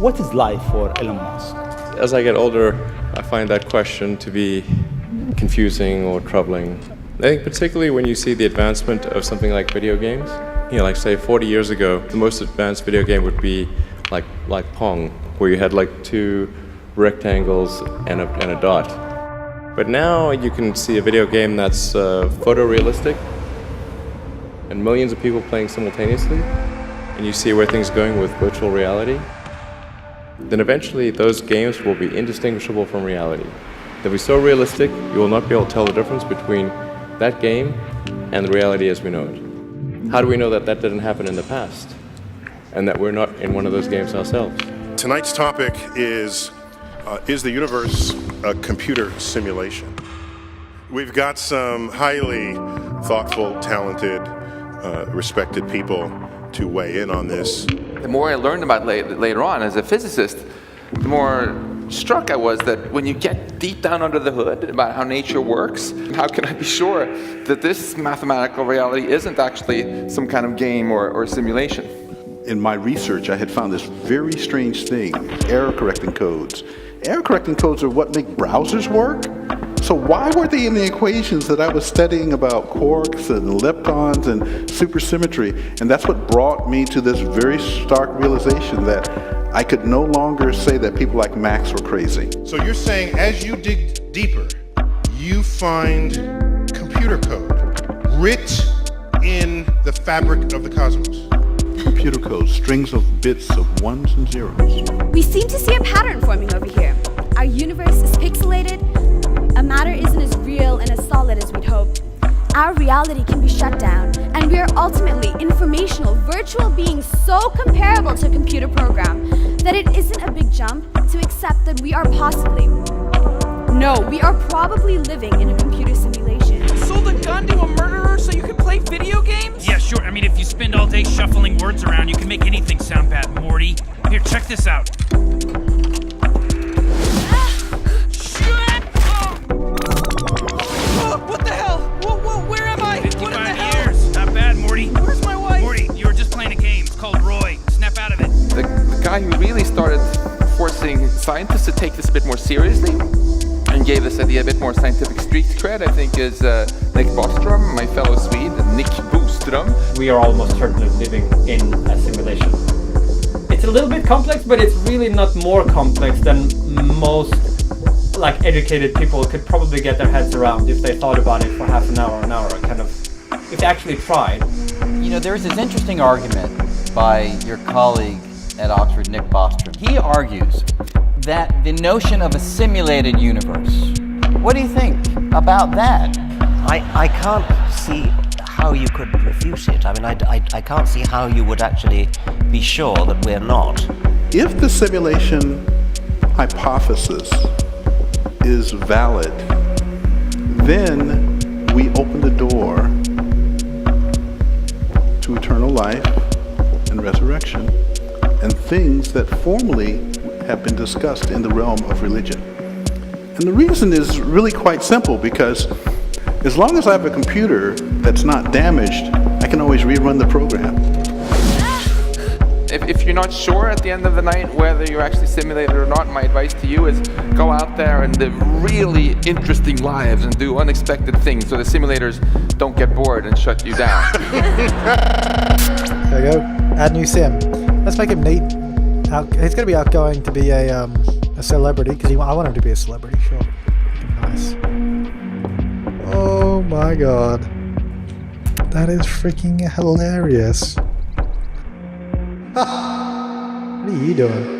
What is life for Elon Musk? As I get older, I find that question to be confusing or troubling. I think particularly when you see the advancement of something like video games. Like say 40 years ago, the most advanced video game would be like Pong, where you had like two rectangles and a dot. But now you can see a video game that's photorealistic and millions of people playing simultaneously, and you see where things are going with virtual reality. Then eventually those games will be indistinguishable from reality. They'll be so realistic, you will not be able to tell the difference between that game and the reality as we know it. How do we know that that didn't happen in the past and that we're not in one of those games ourselves? Tonight's topic is the universe a computer simulation? We've got some highly thoughtful, talented, respected people to weigh in on this. The more I learned about later on as a physicist, the more struck I was that when you get deep down under the hood about how nature works, how can I be sure that this mathematical reality isn't actually some kind of game or simulation? In my research, I had found this very strange thing, error correcting codes. Error correcting codes are what make browsers work. So why were they in the equations that I was studying about quarks and leptons and supersymmetry? And that's what brought me to this very stark realization that I could no longer say that people like Max were crazy. So you're saying as you dig deeper, you find computer code writ in the fabric of the cosmos. Computer code, strings of bits of ones and zeros. We seem to see a pattern forming over here. Our universe is pixelated. A matter isn't as real and as solid as we'd hoped. Our reality can be shut down, and we are ultimately informational, virtual beings so comparable to a computer program that it isn't a big jump to accept that we are possibly, no, we are probably living in a computer simulation. You sold a gun to a murderer so you can play video games? Yeah, sure. I mean, if you spend all day shuffling words around, you can make anything sound bad, Morty. Here, check this out. What the hell? Whoa, where am I? 55 years. Not bad, Morty. Where's my wife? Morty, you were just playing a game. It's called Roy. Snap out of it. The guy who really started forcing scientists to take this a bit more seriously and gave this idea a bit more scientific street cred, I think, is Nick Bostrom, my fellow Swede, Nick Bostrom. We are almost certainly living in a simulation. It's a little bit complex, but it's really not more complex than most educated people could probably get their heads around if they thought about it for half an hour, kind of, if they actually tried. There's this interesting argument by your colleague at Oxford, Nick Bostrom. He argues that the notion of a simulated universe, what do you think about that? I can't see how you could refute it. I mean, I can't see how you would actually be sure that we're not. If the simulation hypothesis is valid, then we open the door to eternal life and resurrection and things that formerly have been discussed in the realm of religion. And the reason is really quite simple, because as long as I have a computer that's not damaged, I can always rerun the program. If you're not sure at the end of the night whether you're actually simulated or not, my advice to you is go out there and live really interesting lives and do unexpected things so the simulators don't get bored and shut you down. There you go. Add new sim. Let's make him neat. He's going to be outgoing to be a celebrity, because I want him to be a celebrity, sure. Nice. Oh my god. That is freaking hilarious. What are you doing?